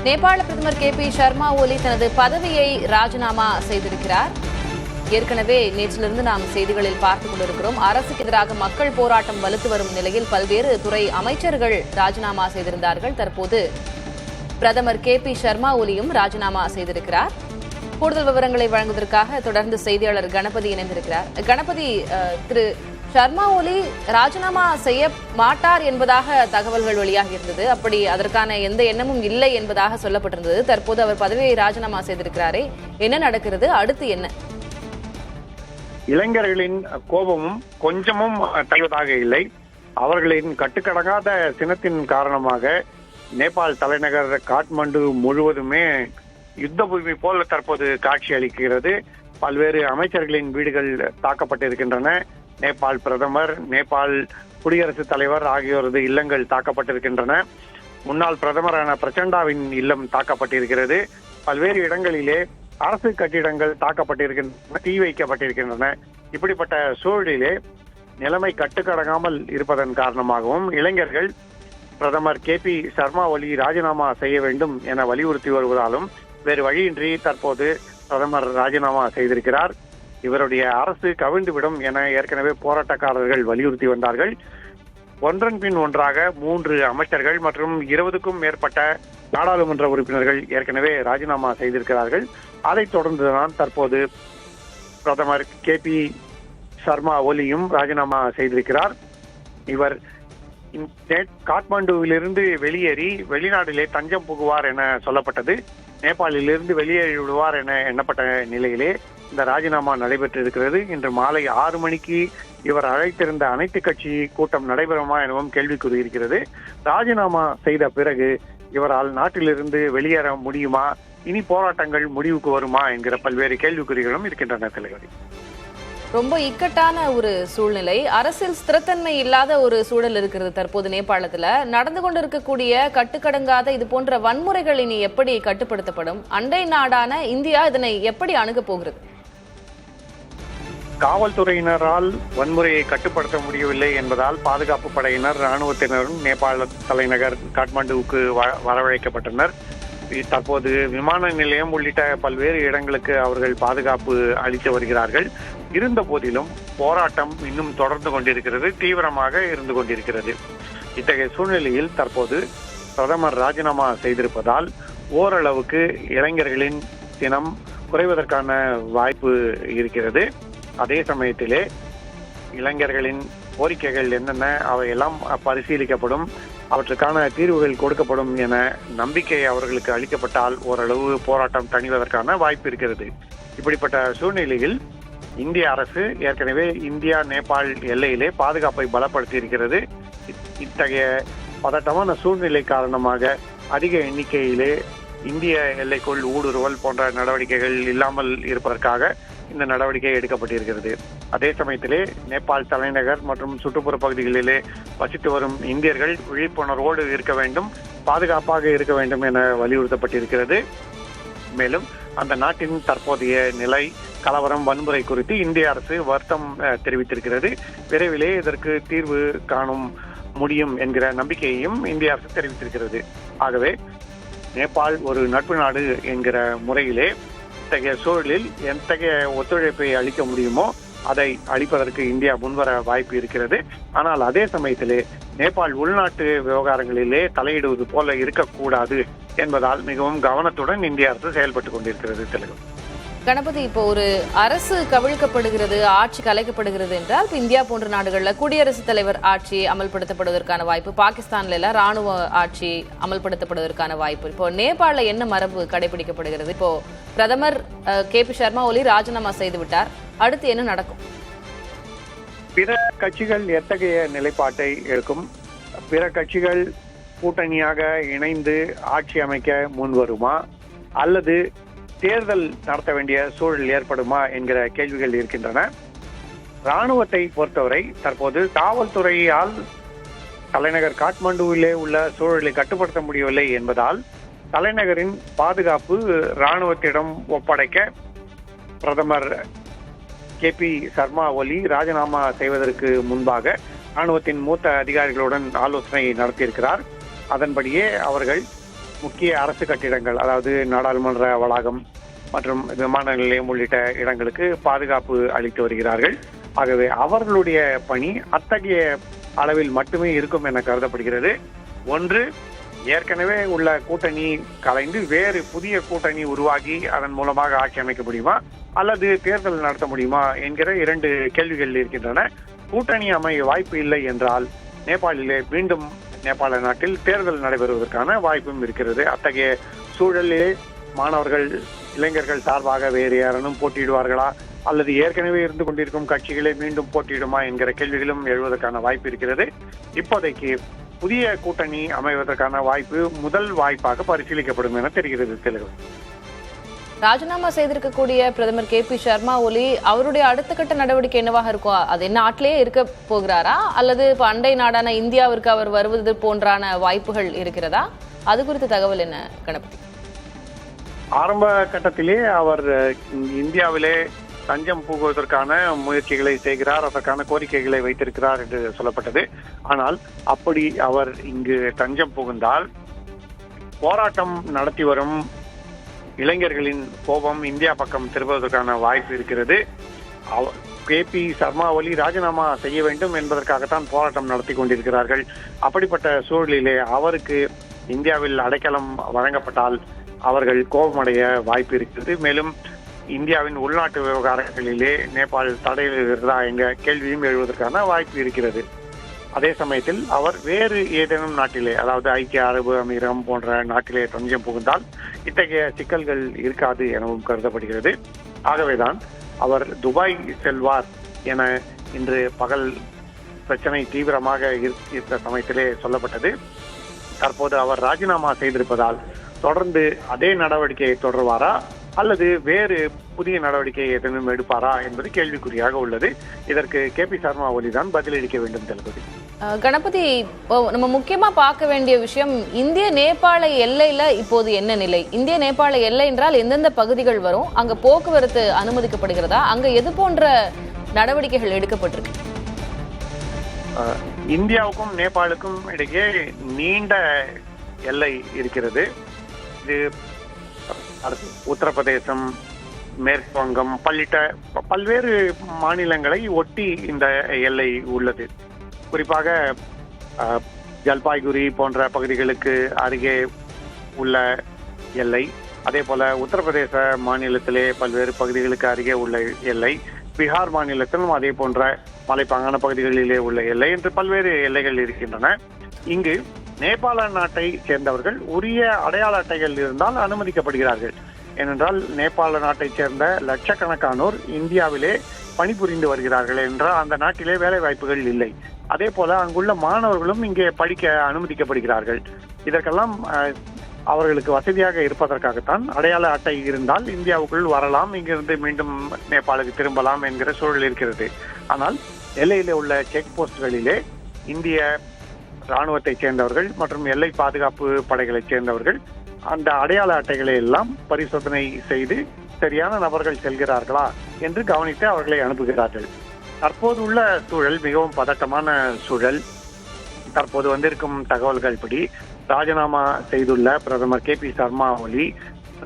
நேபாள பிரதமர் KP சர்மா ஒலி தனது பதவியை ராஜினாமா செய்திருக்கிறார். ஏற்கனவே நேற்றிலிருந்து நாம் செய்திகளில் பார்த்துக் கொண்டிருக்கிறோம். அரசுக்கு எதிராக மக்கள் போராட்டம் வலுத்து வரும் நிலையில் பல்வேறு துறை அமைச்சர்கள் ராஜினாமா செய்திருந்தார்கள். தற்போது பிரதமர் KP சர்மா ஒலியும் ராஜினாமா செய்திருக்கிறார். கூடுதல் விவரங்களை வழங்குவதற்காக தொடர்ந்து செய்தியாளர் கணபதி இணைந்திருக்கிறார். கணபதி, திரு சர்மா ஒலி ராஜினாமா செய்ய மாட்டார் என்பதாக தகவல்கள் வெளியாகி இருந்தது. அப்படி அதற்கான எந்த எண்ணமும் இல்லை என்பதாக சொல்லப்பட்டிருந்தது. தற்போது அவர் பதவியை ராஜினாமா செய்திருக்கிறாரே, என்ன நடக்கிறது, அடுத்து என்ன? இளைஞர்களின் கோபமும் கொஞ்சமும் தயவதாக இல்லை. அவர்களின் கட்டுக்கடங்காத சினத்தின் காரணமாக நேபாள் தலைநகர் காட்மண்டு முழுவதுமே யுத்த பூமி போல தற்போது காட்சி அளிக்கிறது. பல்வேறு அமைச்சர்களின் வீடுகள் தாக்கப்பட்டிருக்கின்றன. நேபாள் பிரதமர், நேபாள் குடியரசுத் தலைவர் ஆகியோரது இல்லங்கள் தாக்கப்பட்டிருக்கின்றன. முன்னாள் பிரதமரான பிரச்சண்டாவின் இல்லம் தாக்கப்பட்டிருக்கிறது. பல்வேறு இடங்களிலே அரசு கட்டிடங்கள் தாக்கப்பட்டிருக்கின்றன, தீ வைக்கப்பட்டிருக்கின்றன. இப்படிப்பட்ட சூழலிலே நிலைமை கட்டுக்கடங்காமல் இருப்பதன் காரணமாகவும் இளைஞர்கள் பிரதமர் KP சர்மா ஒலி ராஜினாமா செய்ய வேண்டும் என வலியுறுத்தி வருவதாலும் வேறு வழியின்றி தற்போது பிரதமர் ராஜினாமா செய்திருக்கிறார். இவருடைய அரசு கவிழ்ந்துவிடும் என ஏற்கனவே போராட்டக்காரர்கள் வலியுறுத்தி வந்தார்கள். ஒன்றன் பின் ஒன்றாக 3 அமைச்சர்கள் மற்றும் 20க்கும் மேற்பட்ட நாடாளுமன்ற உறுப்பினர்கள் ஏற்கனவே ராஜினாமா செய்திருக்கிறார்கள். அதைத் தொடர்ந்துதான் தற்போது பிரதமர் KP சர்மா ஒலியும் ராஜினாமா செய்திருக்கிறார். இவர் காட்மாண்டுவிலிருந்து வெளியேறி வெளிநாட்டிலே தஞ்சம் புகுவார் என சொல்லப்பட்டது. நேபாளிலிருந்து வெளியேறி விடுவார் என எண்ணப்பட்ட நிலையிலே இந்த ராஜினாமா நடைபெற்றிருக்கிறது. இன்று மாலை 6 மணிக்கு இவர் அழைத்திருந்த அனைத்து கட்சி கூட்டம் நடைபெறுமா எனவும் கேள்விக்குறி இருக்கிறது. ராஜினாமா செய்த பிறகு இவரால் நாட்டிலிருந்து வெளியேற முடியுமா, இனி போராட்டங்கள் முடிவுக்கு வருமா என்கிற பல்வேறு கேள்விக்குறிகளும் இருக்கின்றன. தலைவரி, ரொம்ப இக்கட்டான ஒரு சூழ்நிலை, அரசியல் ஸ்திரத்தன்மை இல்லாத ஒரு சூழல் இருக்கிறது தற்போது நேபாளத்துல. நடந்து கொண்டிருக்கக்கூடிய கட்டுக்கடங்காத இது போன்ற வன்முறைகள் இனி எப்படி கட்டுப்படுத்தப்படும்? அண்டை நாடான இந்தியா இதனை எப்படி அணுக போகிறது? காவல்துறையினரால் வன்முறையை கட்டுப்படுத்த முடியவில்லை என்பதால் பாதுகாப்பு படையினர், ராணுவத்தினரும் நேபாள தலைநகர் காட்மாண்டுவுக்கு வரவழைக்கப்பட்டனர். தற்போது விமான நிலையம் உள்ளிட்ட பல்வேறு இடங்களுக்கு அவர்கள் பாதுகாப்பு அளித்து வருகிறார்கள். இருந்த போதிலும் போராட்டம் இன்னும் தொடர்ந்து கொண்டிருக்கிறது, தீவிரமாக இருந்து கொண்டிருக்கிறது. இத்தகைய சூழ்நிலையில் தற்போது பிரதமர் ராஜினாமா செய்திருப்பதால் ஓரளவுக்கு இளைஞர்களின் சினம் குறைவதற்கான வாய்ப்பு இருக்கிறது. அதே சமயத்திலே இளைஞர்களின் கோரிக்கைகள் என்னென்ன அவையெல்லாம் பரிசீலிக்கப்படும், அவற்றுக்கான தீர்வுகள் கொடுக்கப்படும் என நம்பிக்கை அவர்களுக்கு அளிக்கப்பட்டால் ஓரளவு போராட்டம் தணிவதற்கான வாய்ப்பு இருக்கிறது. இப்படிப்பட்ட சூழ்நிலையில் இந்திய அரசு ஏற்கனவே இந்தியா நேபாள் எல்லையிலே பாதுகாப்பை பலப்படுத்தி இருக்கிறது. இத்தகைய பதட்டமான சூழ்நிலை காரணமாக அதிக எண்ணிக்கையிலே இந்திய எல்லைக்குள் ஊடுருவல் போன்ற நடவடிக்கைகள் இல்லாமல் இருப்பதற்காக இந்த நடவடிக்கை எடுக்கப்பட்டிருக்கிறது. அதே சமயத்திலே நேபாள் தலைநகர் மற்றும் சுற்றுப்புற பகுதிகளிலே வசித்து வரும் இந்தியர்கள் விழிப்புணர்வோடு இருக்க வேண்டும், பாதுகாப்பாக இருக்க வேண்டும் என வலியுறுத்தப்பட்டிருக்கிறது. மேலும் அந்த நாட்டின் தற்போதைய நிலை, கலவரம், வன்முறை குறித்து இந்திய அரசு வருத்தம் தெரிவித்திருக்கிறது. விரைவிலே இதற்கு தீர்வு காணும் முடியும் என்கிற நம்பிக்கையையும் இந்திய அரசு தெரிவித்திருக்கிறது. ஆகவே நேபாள் ஒரு நட்பு நாடு என்கிற முறையிலே இத்தகைய சூழலில் எத்தகைய ஒத்துழைப்பை அளிக்க முடியுமோ அதை அளிப்பதற்கு இந்தியா முன்வர வாய்ப்பு இருக்கிறது. ஆனால் அதே சமயத்திலே நேபாள் உள்நாட்டு விவகாரங்களிலே தலையிடுவது போல இருக்கக்கூடாது என்பதால் மிகவும் கவனத்துடன் இந்திய அரசு செயல்பட்டுக் கொண்டிருக்கிறது. தலைவர் கணபதி, இப்போ ஒரு அரசு கவிழ்க்கப்படுகிறது, ஆட்சி கலைக்கப்படுகிறது என்றால் இப்போ இந்தியா போன்ற நாடுகளில் குடியரசுத் தலைவர் ஆட்சி அமல்படுத்தப்படுவதற்கான வாய்ப்பு, பாகிஸ்தான்ல எல்லாம் ராணுவ ஆட்சி அமல்படுத்தப்படுவதற்கான வாய்ப்பு. இப்போ நேபாள என்ன மரபு கடைபிடிக்கப்படுகிறது? இப்போ பிரதமர் KP சர்மா ஒலி ராஜினாமா செய்து விட்டார், அடுத்து என்ன நடக்கும்? பிற கட்சிகள் எத்தகைய நிலைப்பாட்டை எடுக்கும்? பிற கட்சிகள் கூட்டணியாக இணைந்து ஆட்சி அமைக்க முன்வருமா, அல்லது தேர்தல் நடத்த வேண்டிய சூழல் ஏற்படுமா என்கிற கேள்விகள் இருக்கின்றன. ராணுவத்தை பொறுத்தவரை தற்போது காவல்துறையால் தலைநகர் காட்மாண்டுவிலே உள்ள சூழலை கட்டுப்படுத்த முடியவில்லை என்பதால் தலைநகரின் பாதுகாப்பு ராணுவத்திடம் ஒப்படைக்க பிரதமர் KP சர்மா ஒலி ராஜினாமா செய்வதற்கு முன்பாக ராணுவத்தின் மூத்த அதிகாரிகளுடன் ஆலோசனை நடத்தியிருக்கிறார். அதன்படியே அவர்கள் முக்கிய அரசு கட்டிடங்கள், அதாவது நாடாளுமன்ற வளாகம் மற்றும் விமான நிலையம் உள்ளிட்ட இடங்களுக்கு பாதுகாப்பு அளித்து வருகிறார்கள். ஆகவே அவர்களுடைய பணி அத்தகைய அளவில் மட்டுமே இருக்கும் என கருதப்படுகிறது. ஒன்று, ஏற்கனவே உள்ள கூட்டணி கலைந்து வேறு புதிய கூட்டணி உருவாகி அதன் மூலமாக ஆட்சி அமைக்க முடியுமா அல்லது தேர்தல் நடத்த முடியுமா என்கிற 2 கேள்விகள் இருக்கின்றன. கூட்டணி அமைய வாய்ப்பு இல்லை என்றால் நேபாளிலே மீண்டும் நேபாள நாட்டில் தேர்தல் நடைபெறுவதற்கான வாய்ப்பும் இருக்கிறது. அத்தகைய சூழலிலே மாணவர்கள், இளைஞர்கள் சார்பாக வேறு யாரேனும் போட்டியிடுவார்களா அல்லது ஏற்கனவே இருந்து கொண்டிருக்கும் கட்சிகளே மீண்டும் போட்டியிடுமா என்கிற கேள்விகளும் எழுவதற்கான வாய்ப்பு இருக்கிறது. இப்போதைக்கு புதிய கூட்டணி அமைவதற்கான வாய்ப்பு முதல் வாய்ப்பாக பரிசீலிக்கப்படும் என தெரிகிறது. தெலுங்கு ராஜினாமா செய்திருக்கக்கூடிய பிரதமர் KP சர்மா ஒலி அவருடைய அடுத்த கட்ட நடவடிக்கை என்னவாக இருக்கும்? அது என்ன நாட்டிலேயே இருக்க போகிறாரா அல்லது இப்ப அண்டை நாடான இந்தியாவிற்கு அவர் வருவது போன்றான வாய்ப்புகள் இருக்கிறதா? அது குறித்த தகவல் என்ன கணபதி? ஆரம்ப கட்டத்திலே அவர் இந்தியாவிலே தஞ்சம் புகுவதற்கான முயற்சிகளை செய்கிறார், அதற்கான கோரிக்கைகளை வைத்திருக்கிறார் என்று சொல்லப்பட்டது. ஆனால் அப்படி அவர் இங்கு தஞ்சம் புகுந்தால் போராட்டம் நடத்தி வரும் இளைஞர்களின் கோபம் இந்தியா பக்கம் திரும்புவதற்கான வாய்ப்பு இருக்கிறது. KP சர்மா ஒலி ராஜினாமா செய்ய வேண்டும் என்பதற்காகத்தான் போராட்டம் நடத்தி கொண்டிருக்கிறார்கள். அப்படிப்பட்ட சூழலிலே அவருக்கு இந்தியாவில் அடைக்கலம் வழங்கப்பட்டால் அவர்கள் கோபமடைய வாய்ப்பு இருக்கிறது. மேலும் இந்தியாவின் உள்நாட்டு விவகாரங்களிலே நேபாள் தடையிடுகிறதா என்ற கேள்வியும் எழுவதற்கான வாய்ப்பு இருக்கிறது. அதே சமயத்தில் அவர் வேறு ஏதேனும் நாட்டிலே, அதாவது ஐக்கிய அரபு அமீரகம் போன்ற நாட்டிலே தஞ்சம் புகுந்தால் இத்தகைய சிக்கல்கள் இருக்காது எனவும் கருதப்படுகிறது. ஆகவேதான் அவர் துபாய் செல்வார் என இன்று பகல் பிரச்சனை தீவிரமாக இருந்த சமயத்திலே சொல்லப்பட்டது. தற்போது அவர் ராஜினாமா செய்திருப்பதால் தொடர்ந்து அதே நடவடிக்கையை தொடர்வாரா அல்லது வேறு புதிய நடவடிக்கை ஏதேனும் எடுப்பாரா என்பது கேள்விக்குறியாக உள்ளது. இதற்கு KP சர்மா ஒலி தான் பதிலளிக்க வேண்டும். தளபதி கணபதி, நம்ம முக்கியமா பார்க்க வேண்டிய விஷயம், இந்திய நேபாள எல்லையில இப்போது என்ன நிலை? இந்திய நேபாள எல்லை என்றால் எந்தெந்த பகுதிகள் வரும்? அங்க போக்குவரத்து அனுமதிக்கப்படுகிறதா? அங்க எது போன்ற நடவடிக்கைகள் எடுக்கப்பட்டிருக்கு? இந்தியாவுக்கும் நேபாளுக்கும் இடையே நீண்ட எல்லை இருக்கிறது. இது உத்தரப்பிரதேசம், மேற்கு வங்கம் உள்ளிட்ட பல்வேறு மாநிலங்களை ஒட்டி இந்த எல்லை உள்ளது. குறிப்பாக ஜல்பாய்குரி போன்ற பகுதிகளுக்கு அருகே உள்ள எல்லை, அதே போல உத்தரப்பிரதேச மாநிலத்திலே பல்வேறு பகுதிகளுக்கு அருகே உள்ள எல்லை, பீகார் மாநிலத்திலும் அதே போன்ற மலைப்பாங்கான பகுதிகளிலே உள்ள எல்லை என்று பல்வேறு எல்லைகள் இருக்கின்றன. இங்கு நேபாள நாட்டை சேர்ந்தவர்கள் உரிய அடையாள அட்டைகள் இருந்தால் அனுமதிக்கப்படுகிறார்கள். ஏனென்றால் நேபாள நாட்டைச் சேர்ந்த லட்சக்கணக்கானோர் இந்தியாவிலே பணிபுரிந்து வருகிறார்கள் என்றால் அந்த நாட்டிலே வேலை வாய்ப்புகள் இல்லை. அதே போல அங்குள்ள மாணவர்களும் இங்கே படிக்க அனுமதிக்கப்படுகிறார்கள். இதற்கெல்லாம் அவர்களுக்கு வசதியாக இருப்பதற்காகத்தான் அடையாள அட்டை இருந்தால் இந்தியாவுக்குள் வரலாம், இங்கிருந்து மீண்டும் நேபாளுக்கு திரும்பலாம் என்கிற சூழல் இருக்கிறது. ஆனால் எல்லையிலே உள்ள செக் போஸ்ட்களிலே இந்திய ராணுவத்தைச் சேர்ந்தவர்கள் மற்றும் எல்லை பாதுகாப்பு படைகளைச் சேர்ந்தவர்கள் அந்த அடையாள அட்டைகளை எல்லாம் பரிசோதனை செய்து சரியான நபர்கள் செல்கிறார்களா என்று கவனித்து அவர்களை அனுப்புகிறார்கள். தற்போது உள்ள சூழல் மிகவும் பதட்டமான சூழல். தற்போது வந்திருக்கும் தகவல்கள் படி ராஜினாமா செய்துள்ள பிரதமர் KP சர்மா ஒலி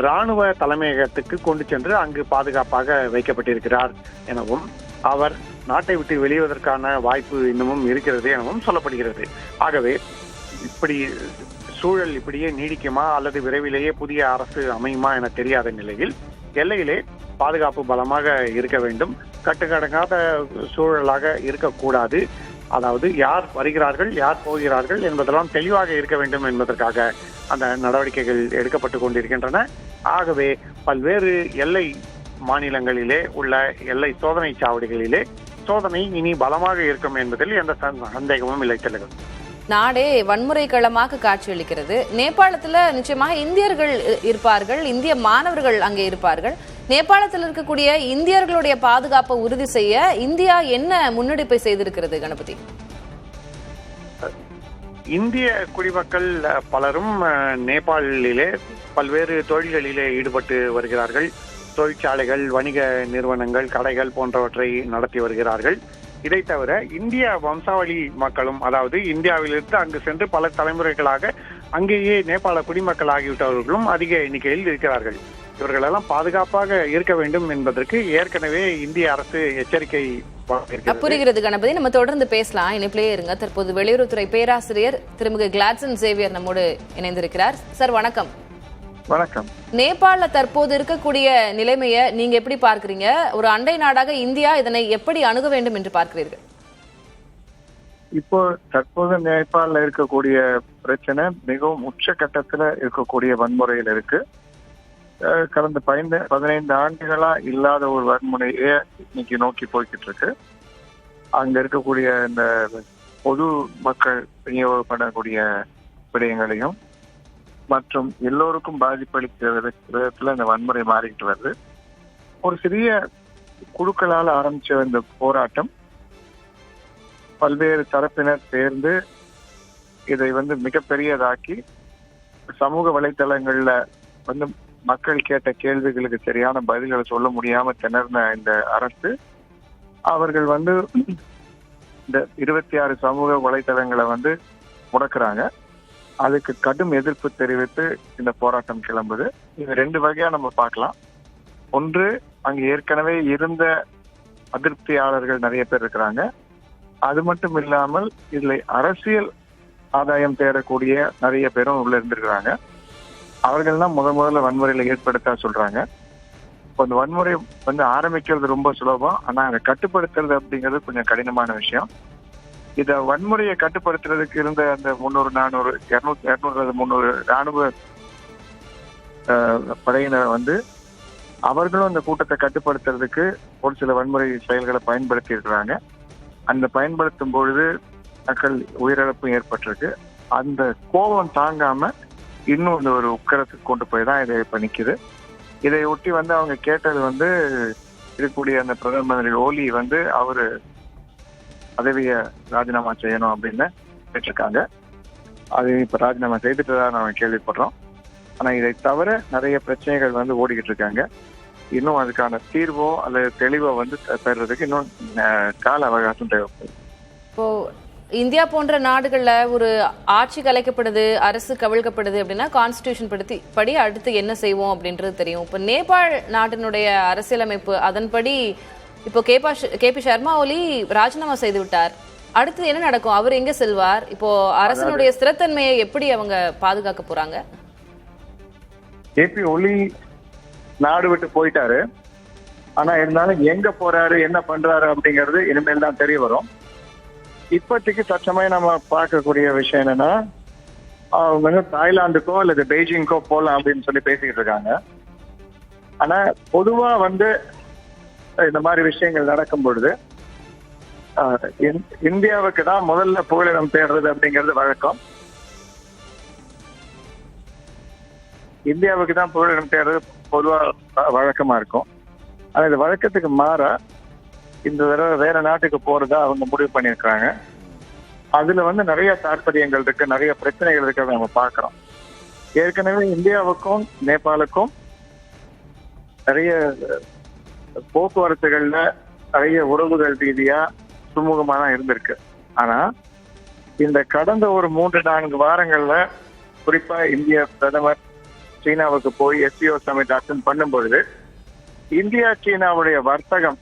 ராணுவ தலைமையகத்துக்கு கொண்டு சென்று அங்கு பாதுகாப்பாக வைக்கப்பட்டிருக்கிறார் எனவும் அவர் நாட்டை விட்டு வெளியுவதற்கான வாய்ப்பு இன்னமும் இருக்கிறது எனவும் சொல்லப்படுகிறது. ஆகவே இப்படி சூழல் இப்படியே நீடிக்குமா அல்லது விரைவிலேயே புதிய அரசு அமையுமா என தெரியாத நிலையில் எல்லையிலே பாதுகாப்பு பலமாக இருக்க வேண்டும். கட்டுக்கடங்காத சூழலாக இருக்கக்கூடாது. அதாவது யார் வருகிறார்கள், யார் போகிறார்கள் என்பதெல்லாம் தெளிவாக இருக்க வேண்டும் என்பதற்காக அந்த நடவடிக்கைகள் எடுக்கப்பட்டு கொண்டிருக்கின்றன. ஆகவே பல்வேறு எல்லை மாநிலங்களிலே உள்ள எல்லை சோதனை சாவடிகளிலே சோதனை இனி பலமாக இருக்கும் என்பதில் எந்த சந்தேகமும் இல்லை. செல்லுங்கள். நாடே வன்முறை களமாக காட்சியளிக்கிறது. நேபாளத்துல நிச்சயமாக இந்தியர்கள் இருப்பார்கள், இந்திய மாணவர்கள் அங்கே இருப்பார்கள். நேபாளத்தில் இருக்கக்கூடிய இந்தியர்களுடைய பாதுகாப்பை உறுதி செய்ய இந்தியா என்ன முன்னெடுப்பை செய்திருக்கிறது கணபதி? இந்திய குடிமக்கள் பலரும் நேபாளிலே பல்வேறு தொழில்களிலே ஈடுபட்டு வருகிறார்கள். தொழிற்சாலைகள், வணிக நிறுவனங்கள், கடைகள் போன்றவற்றை நடத்தி வருகிறார்கள். இதை தவிர இந்திய வம்சாவளி மக்களும், அதாவது இந்தியாவிலிருந்து அங்கு சென்று பல தலைமுறைகளாக அங்கேயே நேபாள குடிமக்கள் ஆகிவிட்டவர்களும் அதிக எண்ணிக்கையில் இருக்கிறார்கள். இவர்களெல்லாம் பாதுகாப்பாக இருக்க வேண்டும் என்பதற்கு ஏற்கனவே இந்திய அரசு எச்சரிக்கை வழங்கியிருக்கிறது. புரிகிறது கணபதி. நம்ம தொடர்ந்து பேசலாம், இணைப்பிலேயே இருங்க. தற்போது வெளியுறவுத்துறை பேராசிரியர் திருமிகு கிளாட்சன் சேவியர் நம்மோடு இணைந்திருக்கிறார். சார் வணக்கம். வணக்கம். நேபாள தற்போது இருக்கக்கூடிய நிலைமையை நீங்க எப்படி பார்க்கிறீங்க? ஒரு அண்டை நாடாக இந்தியா இதனை எப்படி அணுக வேண்டும் என்று பார்க்கிறீர்கள்? இப்போ தற்போது நேபாளில் இருக்கக்கூடிய பிரச்சனை மிகவும் உச்சகட்டத்துல இருக்கக்கூடிய வன்முறையில் இருக்கு. கடந்த 15 ஆண்டுகளா இல்லாத ஒரு வன்முறையே இன்னைக்கு நோக்கி போய்கிட்டு இருக்கு. அங்க இருக்கக்கூடிய இந்த பொது மக்கள் விநியோகப்படக்கூடிய விடயங்களையும் மற்றும் எல்லோருக்கும் பாதிப்பளிக்கிற விதத்துல இந்த வன்முறை மாறிக்கிட்டு வருது. ஒரு சிறிய குழுக்களால் ஆரம்பிச்ச இந்த போராட்டம் பல்வேறு தரப்பினர் சேர்ந்து இதை மிகப்பெரியதாக்கி சமூக வலைத்தளங்கள்ல மக்கள் கேட்ட கேள்விகளுக்கு சரியான பதில்களை சொல்ல முடியாம திணறின இந்த அரசு அவர்கள் இந்த 26 சமூக வலைத்தளங்களை முடக்குறாங்க. அதுக்கு கடும் எதிர்ப்பு தெரிவித்து இந்த போராட்டம் கிளம்புது. இது 2 வகையா நம்ம பார்க்கலாம். ஒன்று, அங்க ஏற்கனவே இருந்த அதிருப்தியாளர்கள் நிறைய பேர் இருக்கிறாங்க. அது மட்டும் இல்லாமல் இதுல அரசியல் ஆதாயம் தேடக்கூடிய நிறைய பேரும் உள்ள இருந்திருக்கிறாங்க. அவர்கள் தான் முதல்ல வன்முறையில ஏற்படுத்த சொல்றாங்க. இப்போ இந்த வன்முறை ஆரம்பிக்கிறது ரொம்ப சுலபம், ஆனா அதை கட்டுப்படுத்துறது அப்படிங்கிறது கொஞ்சம் கடினமான விஷயம். இத வன்முறையை கட்டுப்படுத்துறதுக்கு இருந்த அந்த 300, 400, 200, 300 ராணுவ படையினர் அவர்களும் இந்த கூட்டத்தை கட்டுப்படுத்துறதுக்கு ஒரு சில வன்முறை செயல்களை பயன்படுத்தி இருக்கிறாங்க. அந்த பயன்படுத்தும் பொழுது மக்கள் உயிரிழப்பும் ஏற்பட்டிருக்கு. அந்த கோபம் தாங்காம இன்னும் ஒரு உக்கரத்துக்கு கொண்டு போய் தான் இதை இப்ப நிக்குது. இதை ஒட்டி அவங்க கேட்டது இருக்கக்கூடிய அந்த பிரதமர் ஓலி அவரு பதவியை ராஜினாமா செய்யணும் அப்படின்னு கேட்டிருக்காங்க. அது இப்ப ராஜினாமா செய்துட்டு நாம கேள்விப்படுறோம். ஆனா இதை தவிர நிறைய பிரச்சனைகள் ஓடிக்கிட்டு இருக்காங்க. இன்னும் அதுக்கான தீர்வோ அல்லது தெளிவோ பெறுறதுக்கு இன்னும் கால அவகாசம் தேவைப்படுது. இப்போ இந்தியா போன்ற நாடுகள்ல ஒரு ஆட்சி கலைக்கப்படுது, அரசு கவிழ்க்கப்படுது அப்படின்னா கான்ஸ்டிடியூஷன் படி அடுத்து என்ன செய்வோம் அப்படின்றது தெரியும். இப்போ நேபாள் நாட்டினுடைய அரசியலமைப்பு அதன்படி இப்போ கேபி சர்மா ஒலி ராஜினாமா செய்து விட்டார். அடுத்து என்ன நடக்கும்? அவர் எங்க செல்வார்? இப்போ அரசனுடைய ஸ்திரத்தன்மையை எப்படி அவங்க பாதுகாக்க போறாங்க? கேபி ஒலி நாடு விட்டு போயிட்டாரு. ஆனா இருந்தாலும் எங்க போறாரு, என்ன பண்றாரு அப்படிங்கிறது இனிமேல் தான் தெரிய வரும். இப்போதைக்கு தற்சமயம் நம்ம பார்க்கக்கூடிய விஷயம் என்னன்னா, அவங்க தாய்லாந்துக்கோ அல்லது பெய்ஜிங்கோ போகலாம் அப்படின்னு சொல்லி பேசிக்கிட்டு இருக்காங்க. ஆனா பொதுவா இந்த மாதிரி விஷயங்கள் நடக்கும் பொழுது இந்தியாவுக்கு தான் முதல்ல புகலிடம் தேடுறது அப்படிங்கிறது வழக்கம். இந்தியாவுக்கு தான் புகலிடம் தேடுறது பொதுவா வழக்கமா இருக்கும். ஆனா இந்த வழக்கத்துக்கு மாறா இந்த தடவை வேற நாட்டுக்கு போறதா அவங்க முடிவு பண்ணியிருக்கிறாங்க. அதுல நிறைய தாற்பயங்கள் இருக்கு, நிறைய பிரச்சனைகள் இருக்கிறத நம்ம பார்க்கிறோம். ஏற்கனவே இந்தியாவுக்கும் நேபாளுக்கும் நிறைய போக்குவரத்துகள்ல நிறைய உறவுகள் ரீதியா சுமூகமா தான் இருந்திருக்கு. ஆனா இந்த கடந்த ஒரு 3-4 வாரங்கள்ல குறிப்பா இந்திய பிரதமர் சீனாவுக்கு போய் SCO சமிட் அட்டெண்ட் பண்ணும் பொழுது இந்தியா சீனாவுடைய வர்த்தகம்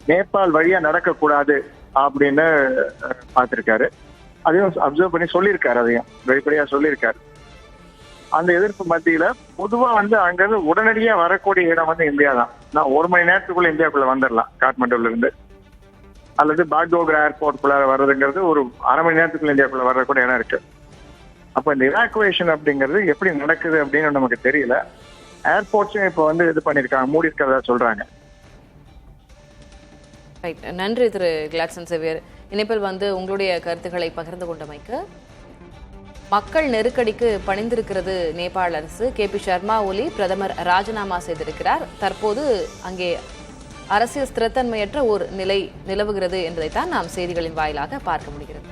நேபாள் வழியா நடக்கக்கூடாது அப்படின்னு பார்த்திருக்காரு. அதையும் அப்சர்வ் பண்ணி சொல்லியிருக்காரு, அதையும் வெளிப்படையா சொல்லியிருக்காரு. அந்த எதிர்ப்பு மத்தியில பொதுவா அங்கிருந்து உடனடியா வரக்கூடிய இடம் இந்தியா தான். நான் 1 மணி நேரத்துக்குள்ள இந்தியாவுக்குள்ள வந்துடலாம் காட்மாண்டுல இருந்து, அல்லது பாக்டோக்ரா ஏர்போர்ட்குள்ள வர்றதுங்கிறது ஒரு 1/2 மணி நேரத்துக்குள்ள இந்தியாவுக்குள்ள வரக்கூடிய இடம் இருக்கு. அப்ப இந்த எவாக்குவேஷன் அப்படிங்கிறது எப்படி நடக்குது அப்படின்னு நமக்கு தெரியல. ஏர்போர்ட்ஸும் இப்போ இது பண்ணிருக்காங்க, மூடி இருக்கிறதா சொல்றாங்க. நன்றி திரு கிளாட்சன் சேவியர். இணைப்பில் உங்களுடைய கருத்துக்களை பகிர்ந்து கொண்டமைக்கு. மக்கள் நெருக்கடிக்கு பணிந்திருக்கிறது நேபாள அரசு. கேபி சர்மா ஒலி பிரதமர் ராஜினாமா செய்திருக்கிறார். தற்போது அங்கே அரசியல் ஸ்திரத்தன்மையற்ற ஒரு நிலை நிலவுகிறது என்பதைத்தான் நாம் செய்திகளின் வாயிலாக பார்க்க முடிகிறது.